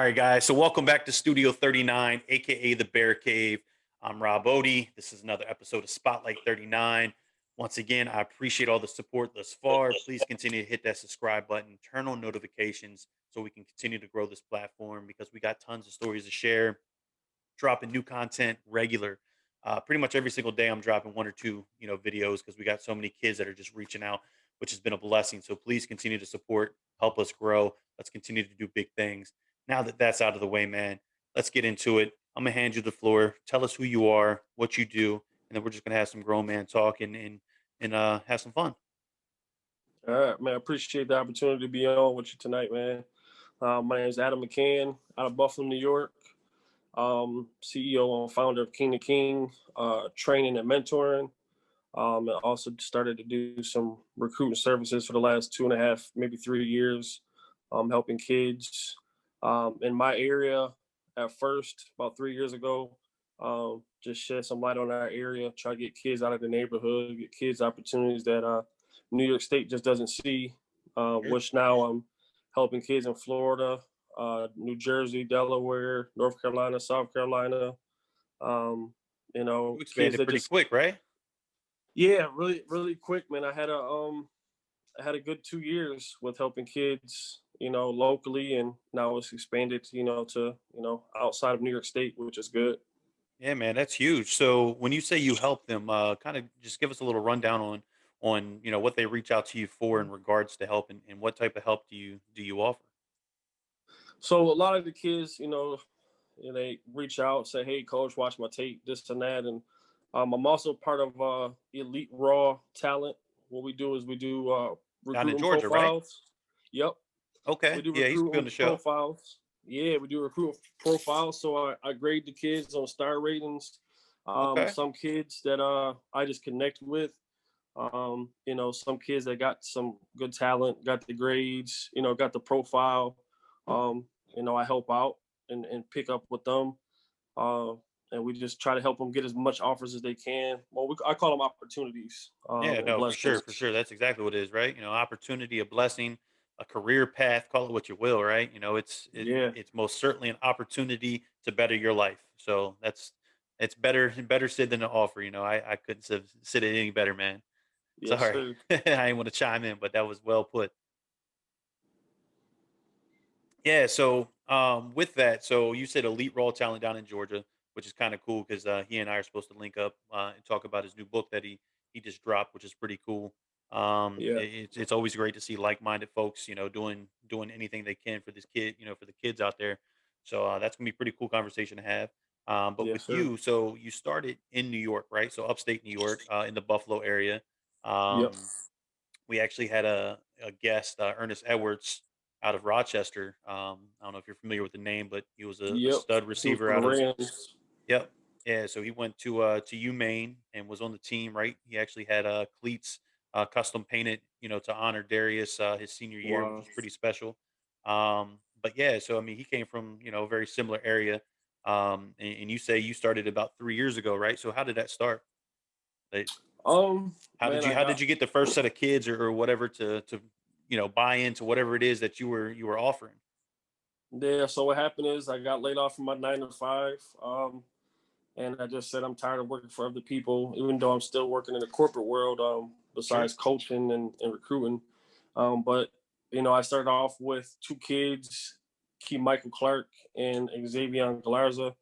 right, guys. So welcome back to Studio 39, aka the Bear Cave. I'm Rob Odie. This is another episode of Spotlight 39. Once again, I appreciate all the support thus far. Please continue to hit that subscribe button, turn on notifications so we can continue to grow this platform because we got tons of stories to share, dropping new content regular. Pretty much every single day I'm dropping one or two, videos because we got so many kids that are just reaching out, which has been a blessing. So please continue to support, help us grow. Let's continue to do big things. Now that that's out of the way, man, let's get into it. I'm gonna hand you the floor. Tell us who you are, what you do, and then we're just gonna have some grown man talk and have some fun. All right, man. I appreciate the opportunity to be on with you tonight, man. My name is Adam McCann out of Buffalo, New York. CEO and founder of King to King, training and mentoring. And also started to do some recruiting services for the last 2.5, maybe 3 years, helping kids in my area at first, about 3 years ago. Just shed some light on our area, try to get kids out of the neighborhood, get kids opportunities that New York State just doesn't see, Sure. which now I'm helping kids in Florida, New Jersey, Delaware, North Carolina, South Carolina. Um, You kids expanded that pretty just quick, right? yeah, really, really quick, man. I had a good 2 years with helping kids, locally, and now it's expanded, to outside of New York State, which is good. Yeah, man, that's huge. So when you say you help them, kind of just give us a little rundown on what they reach out to you for in regards to help and what type of help do you offer? So a lot of the kids, they reach out, say, "Hey, coach, watch my tape, this and that," and I'm also part of Elite Raw Talent. What we do is we do Down in recruiting Georgia, right? profiles. Yep, we Okay. do Yeah, he used to be on recruiting the show. profiles. Yeah, we do recruiting profiles. So I grade the kids on star ratings. Okay. Some kids that I just connect with. Some kids that got some good talent, got the grades, got the profile. I help out and pick up with them. Uh, and we just try to help them get as much offers as they can. Well, I call them opportunities Yeah, and no, for sure, blessings. for sure. That's exactly what it is, right? Opportunity, a blessing, a career path, call it what you will, right? Yeah, It's most certainly an opportunity to better your life. So it's better said than an offer. I couldn't have said it any better, man. yes, Sorry. sir. I didn't want to chime in, but that was well put. Yeah, so with that, so you said elite raw talent down in Georgia, which is kind of cool because he and I are supposed to link up and talk about his new book that he just dropped, which is pretty cool. Yeah, It's always great to see like minded folks, doing anything they can for this kid, for the kids out there. So that's gonna be a pretty cool conversation to have. But yes, with sir. you, so you started in New York, right? So upstate New York, in the Buffalo area. Yep. Um, we actually had a guest, Ernest Edwards, out of Rochester. I don't know if you're familiar with the name, but he was a Yep. stud He was receiver for the out of. Rams. Yep. Yeah, so he went to UMaine and was on the team, right? He actually had cleats custom painted, to honor Darius his senior year, which Wow. was pretty special. But yeah, so I mean, he came from a very similar area. And you say you started about 3 years ago, right? So how did that start? Like, how did Man, you I how did got you get the first set of kids or whatever to buy into whatever it is that you were offering? there. So what happened is I got laid off from my 9 to 5. And I just said I'm tired of working for other people, even though I'm still working in the corporate world, Sure. besides coaching and recruiting. But I started off with two kids, Key Michael Clark and Xavier Galarza,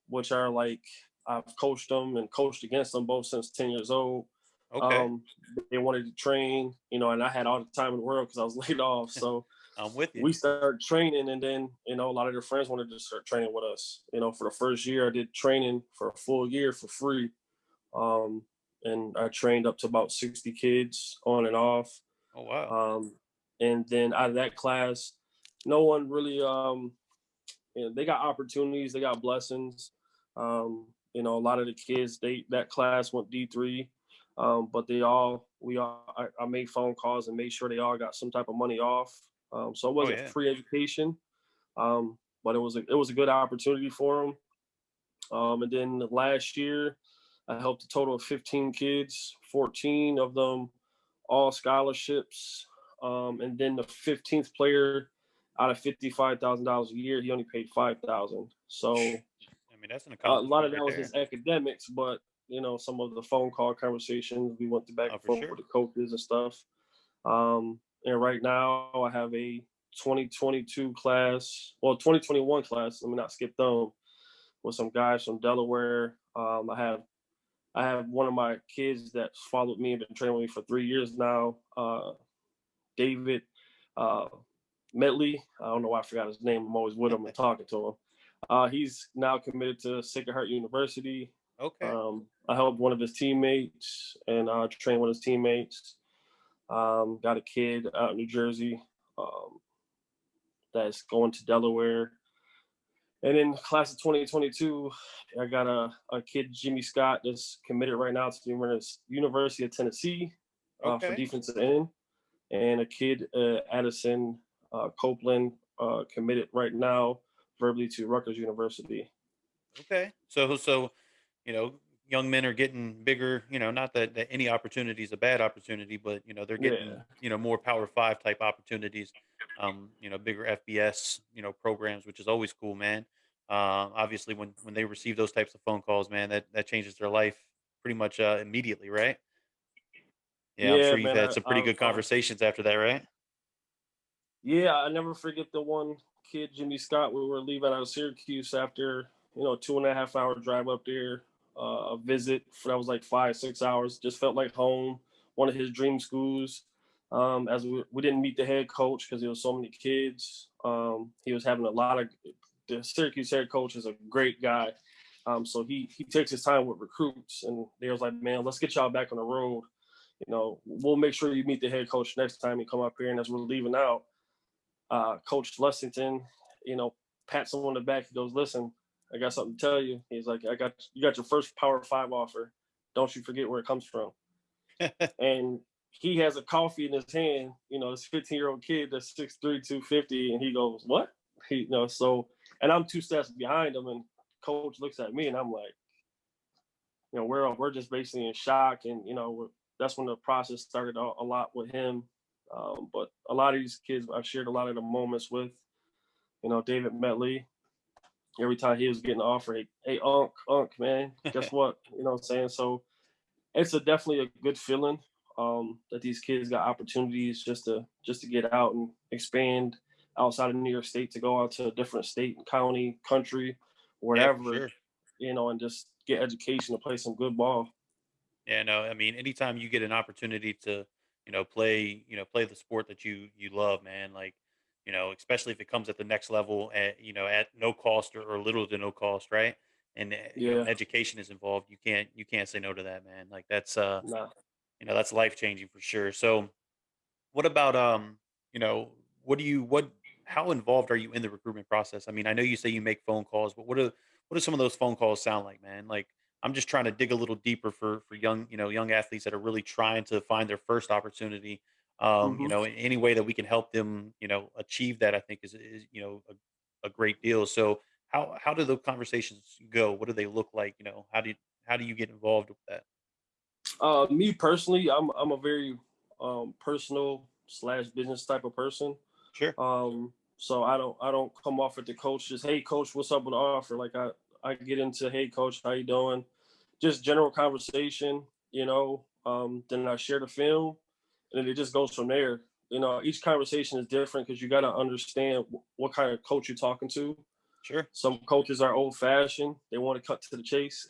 which are like I've coached them and coached against them both since 10 years old. Okay. Um, they wanted to train, and I had all the time in the world because I was laid off. So I'm with you. we started training, and then a lot of their friends wanted to start training with us. For the first year I did training for a full year for free. Um, and I trained up to about 60 kids on and off. Oh, wow. Um, and then out of that class, no one really they got opportunities, they got blessings. A lot of the kids, that class went D3. But I made phone calls and made sure they all got some type of money off. So it Oh, wasn't yeah. free education, but it was a good opportunity for them. And then last year, I helped a total of 15 kids, 14 of them all scholarships. And then the 15th player, out of $55,000 a year, he only paid 5,000. So I mean, that's an a lot accomplishment of right that was there. his academics, but some of the phone call conversations, we went to back Oh, and for forth with sure. the coaches and stuff. And right now I have a 2022 class, well, 2021 class. Let me not skip them, with some guys from Delaware. I have one of my kids that's followed me and been training with me for 3 years now. David uh, Medley. I don't know why I forgot his name. I'm always with him and talking to him. He's now committed to Sacred Heart University. Okay. I helped one of his teammates and trained one of his teammates. Got a kid out in New Jersey that's going to Delaware. And in class of 2022, I got a kid, Jimmy Scott, that's committed right now to the University of Tennessee for Okay. defensive end, and a kid, Addison Copeland, committed right now verbally to Rutgers University. Okay. So, you know, young men are getting bigger, not that any opportunity is a bad opportunity, but they're getting, Yeah, more Power 5 type opportunities, bigger FBS, programs, which is always cool, man. Obviously when they receive those types of phone calls, man, that changes their life pretty much immediately, right? Yeah, I'm yeah, sure you've man. had some pretty good conversations after that, right? Yeah, I never forget the one kid, Jimmy Scott. We were leaving out of Syracuse after 2.5 hour drive up there, a visit that was like 5 6 hours. Just felt like home. One of his dream schools. As we didn't meet the head coach because there was so many kids. He was having a lot of. The Syracuse head coach is a great guy. So he takes his time with recruits, and they was like, man, let's get y'all back on the road. We'll make sure you meet the head coach next time you come up here. And as we're leaving out, Coach Lessington, you know, pats him on the back. He goes, "Listen, I got something to tell you." He's like, you got your first Power Five offer. Don't you forget where it comes from." And he has a coffee in his hand. This 15-year-old kid that's 6'3", 250, and he goes, "What?" So, and I'm two steps behind him, and Coach looks at me, and I'm like, we're just basically in shock, and that's when the process started a lot with him. But a lot of these kids, I've shared a lot of the moments with. David Metley. Every time he was getting offered, hey, Unc, man, guess what? You know what I'm saying? So it's definitely a good feeling that these kids got opportunities just to get out and expand outside of New York State, to go out to a different state, county, country, Yeah, for whatever, sure. and just get education to play some good ball. Yeah, no, I mean, anytime you get an opportunity to, play the sport that you love, man, like, especially if it comes at the next level at no cost or little to no cost, right? And Yeah, and education is involved. You can't say no to that, man. Like nah. that's life changing for sure. So, what about what do you what how involved are you in the recruitment process? I mean, I know you say you make phone calls, but what do some of those phone calls sound like, man? Like I'm just trying to dig a little deeper for young athletes that are really trying to find their first opportunity. hmm In any way that we can help them, achieve that, I think is a great deal. So how do the conversations go? What do they look like? How do you get involved with that? Me personally, I'm a very personal slash business type of person. Sure. So I don't come off at the coach just, hey coach, what's up with the offer? Like I get into, hey coach, how you doing? Just general conversation, then I share the film, and then it just goes from there. Each conversation is different because you got to understand what kind of coach you're talking to. Sure. Some coaches are old fashioned; they want to cut to the chase.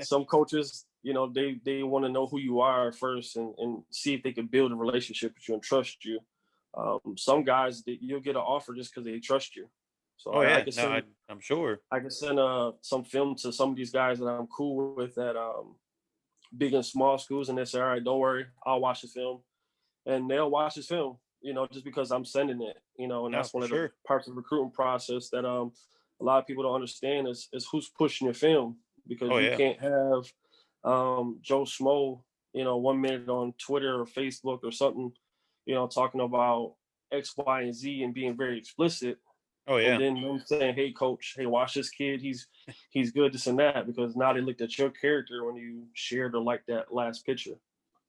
Some coaches, they want to know who you are first, and see if they can build a relationship with you and trust you. Some guys, you'll get an offer just because they trust you. So Oh I yeah. can No, send I'm sure. I can send some film to some of these guys that I'm cool with at big and small schools, and they say, all right, don't worry, I'll watch the film, and they'll watch this film. Just because I'm sending it. And No, that's for one of the sure. parts of the recruiting process that a lot of people don't understand is who's pushing your film, because Oh you yeah. can't have Joe Schmo, 1 minute on Twitter or Facebook or something, talking about X, Y, and Z and being very explicit, Oh and yeah. then them saying, "Hey, coach, hey, watch this kid. He's good, this and that," because now they looked at your character when you shared or liked that last picture.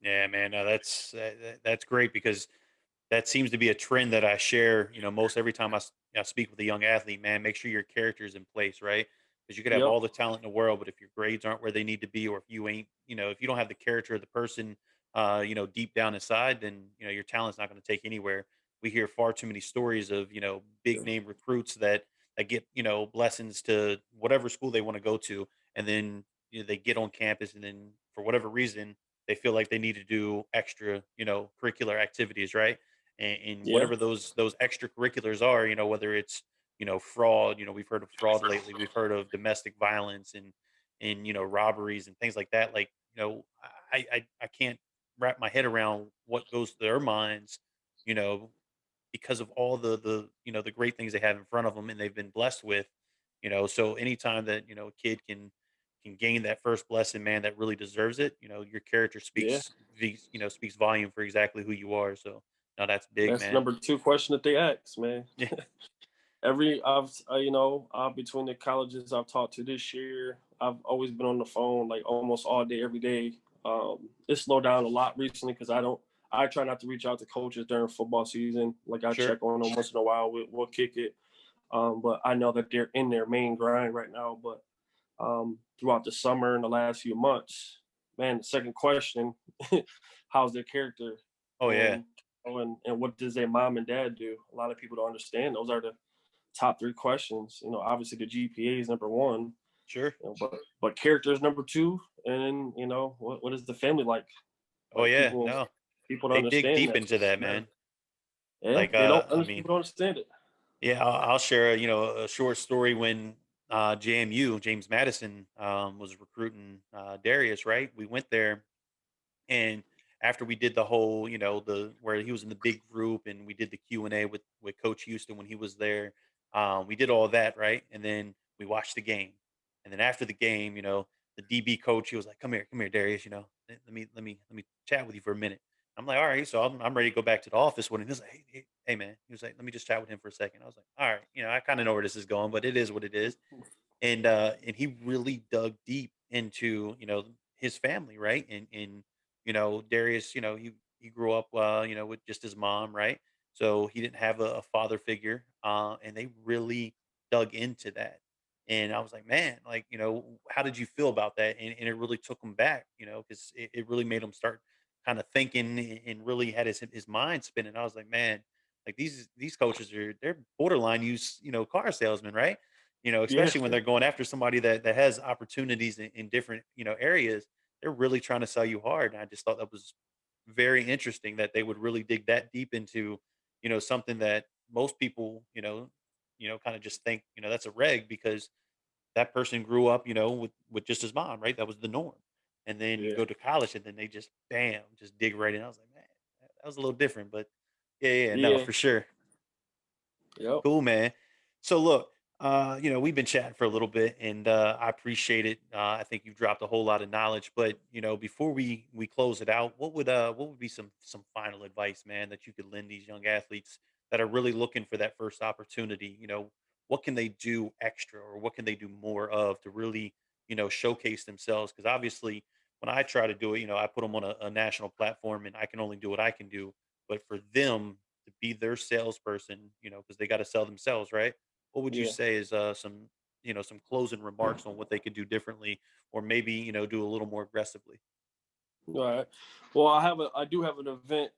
Yeah, man. No, that's great because that seems to be a trend that I share, most every time I speak with a young athlete, man, make sure your character is in place, right? Because you could have Yep. all the talent in the world, but if your grades aren't where they need to be, or if you ain't, if you don't have the character of the person, deep down inside, then, your talent's not going to take anywhere. We hear far too many stories of, big name recruits that get, blessings to whatever school they want to go to. And then, they get on campus and then for whatever reason, they feel like they need to do extra, curricular activities, right? And Yeah. whatever those extracurriculars are, whether it's fraud, we've heard of fraud lately, we've heard of domestic violence and robberies and things like that. Like I can't wrap my head around what goes through their minds, you know, because of all the great things they have in front of them and they've been blessed with. So anytime that a kid can gain that first blessing, man, that really deserves it. Your character Yeah. speaks volume for exactly who you are. So no, that's big, That's the man. number two question that they ask, man. Yeah, Every I've between the colleges I've taught to this year, I've always been on the phone like almost all day, every day. It slowed down a lot recently because I try not to reach out to coaches during football season. Like I sure. check on them once in a while. We'll kick it. But I know that they're in their main grind right now. But throughout the summer and the last few months, man, the second question, how's their character, Oh yeah, and and what does their mom and dad do? A lot of people don't understand. Those are the top three questions. Obviously the GPA is number one, sure. but character is number two, and what is the family like? Oh Like yeah, people no, people don't they dig understand deep that. into that, man. Yeah, Like they don't. I mean, People don't understand it. yeah, I'll share a short story when JMU James Madison was recruiting Darius. Right, we went there. And after we did the whole, the where he was in the big group and we did the Q&A with Coach Houston when he was there, we did all that, right? And then we watched the game. And then after the game, the DB coach, he was like, come here, Darius, let me chat with you for a minute. I'm like, all right, so I'm ready to go back to the office with him. He was like, hey, man. He was like, let me just chat with him for a second. I was like, all right, I kind of know where this is going, but it is what it is. And he really dug deep into his family, right? And Darius, he grew up with just his mom, right? So he didn't have a father figure, and they really dug into that. And I was like, man, like, how did you feel about that? And it really took him back, because it really made him start kind of thinking and really had his mind spinning. I was like, man, like these coaches they're borderline use car salesmen, right? Yeah, Especially when they're going after somebody that has opportunities in different, areas. They're really trying to sell you hard. And I just thought that was very interesting that they would really dig that deep into, something that most people, kind of just think, that's a reg because that person grew up, with just his mom, right? That was the norm. And then you yeah, go to college and then they just bam, just dig right in. I was like, man, that was a little different, but yeah, no, yeah. for sure. Yep. Cool, man. So look, we've been chatting for a little bit, and I appreciate it. I think you've dropped a whole lot of knowledge. But before we close it out, what would be some final advice, man, that you could lend these young athletes that are really looking for that first opportunity? What can they do extra, or what can they do more of to really showcase themselves? Because obviously, when I try to do it, I put them on a national platform, and I can only do what I can do. But for them to be their salesperson, because they got to sell themselves, right? What would you Yeah. say is some closing remarks on what they could do differently, or maybe do a little more aggressively? All right. Well, I do have an event,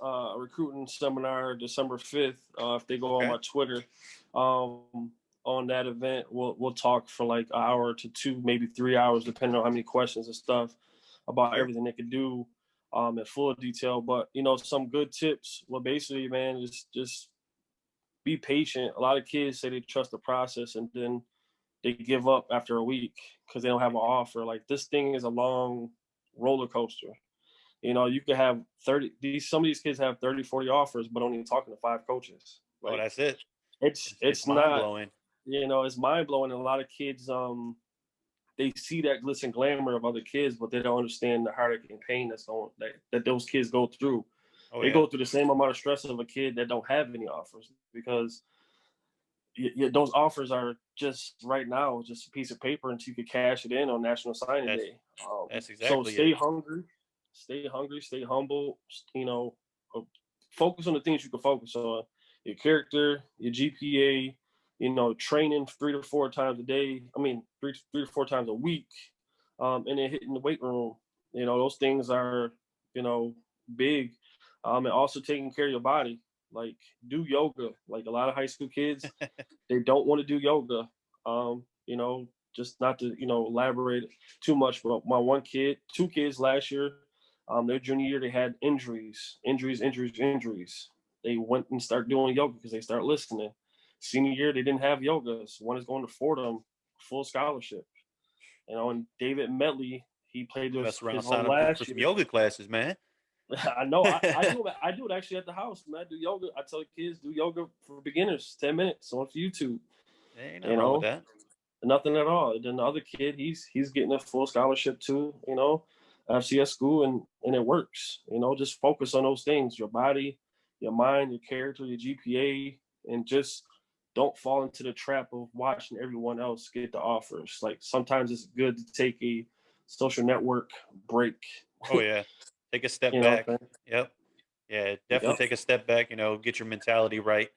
a recruiting seminar, December 5th. If they go on Okay, my Twitter, on that event, we'll talk for like an hour to two, maybe 3 hours, depending on how many questions and stuff about sure. everything they could do, in full detail. But some good tips. Well, basically, man, just be patient. A lot of kids say they trust the process and then they give up after a week because they don't have an offer. Like this thing is a long roller coaster. You could have 30 these some of these kids have 30, 40 offers, but only talking to five coaches. Oh, Like that's it. it's It's it's mind not, blowing. it's mind blowing. And a lot of kids they see that glitz and glamour of other kids, but they don't understand the heartache and pain that those kids go through. Oh They yeah, go through the same amount of stress of a kid that don't have any offers because those offers are just right now just a piece of paper until you could cash it in on National Signing that's Day. that's So exactly it. stay hungry, stay humble. You know, uh, focus on the things you can focus on: your character, your GPA. Training 3 to 4 times a day. I mean, three to four times a week, and then hitting the weight room. Those things are you know big, and also taking care of your body. Like, do yoga. Like, a lot of high school kids, they don't want to do yoga. Just not to elaborate too much, but my one kid, two kids last year, their junior year, they had injuries. They went and started doing yoga because they started listening. Senior year, they didn't have yoga. So one is going to Fordham, full scholarship. And David Medley, he played Mess around, his sign whole up for last some year. yoga classes, man. I know. I do it actually at the house, man. I do yoga. I tell the kids, do yoga for beginners, 10 minutes on YouTube. There ain't nothing You wrong with know, that. nothing at all. And then the other kid, he's getting a full scholarship too. FCS school, and it works. Just focus on those things: your body, your mind, your character, your GPA, and just don't fall into the trap of watching everyone else get the offers. Like, sometimes it's good to take a social network break. Oh yeah, take a step You know back. what I'm saying? Yep. Yeah, definitely Yep. take a step back, get your mentality right.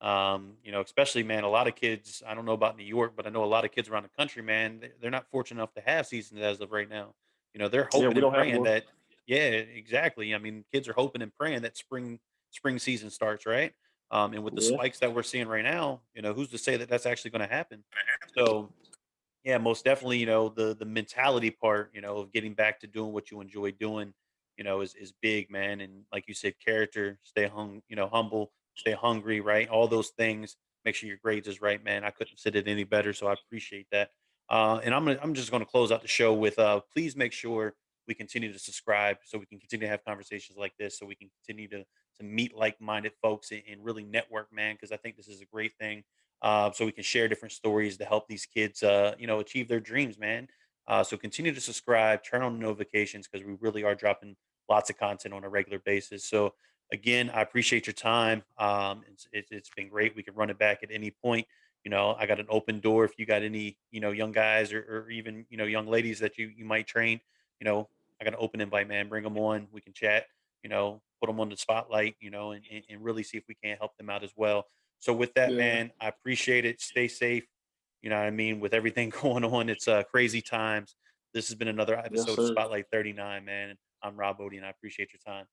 Especially, man, a lot of kids, I don't know about New York, but I know a lot of kids around the country, man, they're not fortunate enough to have seasons as of right now. They're Yeah, hoping we and don't have praying one. that, yeah, exactly. I mean, kids are hoping and praying that spring season starts, right? And with the Yeah. spikes that we're seeing right now, who's to say that that's actually going to happen? So, yeah, most definitely, the mentality part, of getting back to doing what you enjoy doing, is big, man. And like you said, character, stay humble, stay hungry, right? All those things. Make sure your grades is right, man. I couldn't have said it any better, so I appreciate that. And I'm just gonna close out the show with please make sure we continue to subscribe so we can continue to have conversations like this, so we can continue to meet like-minded folks and really network, man, because I think this is a great thing, so we can share different stories to help these kids, achieve their dreams, man. So continue to subscribe, turn on the notifications because we really are dropping lots of content on a regular basis. So again, I appreciate your time. It's been great. We can run it back at any point. I got an open door if you got any, young guys or even, young ladies that you might train. I got an open invite, man. Bring them on. We can chat. Put them on the spotlight. And really see if we can help them out as well. So with that, Yeah. man, I appreciate it. Stay safe. You know what I mean? With everything going on, it's crazy times. This has been another Yes, episode of sir. Spotlight 39, man. I'm Rob Bodie, and I appreciate your time.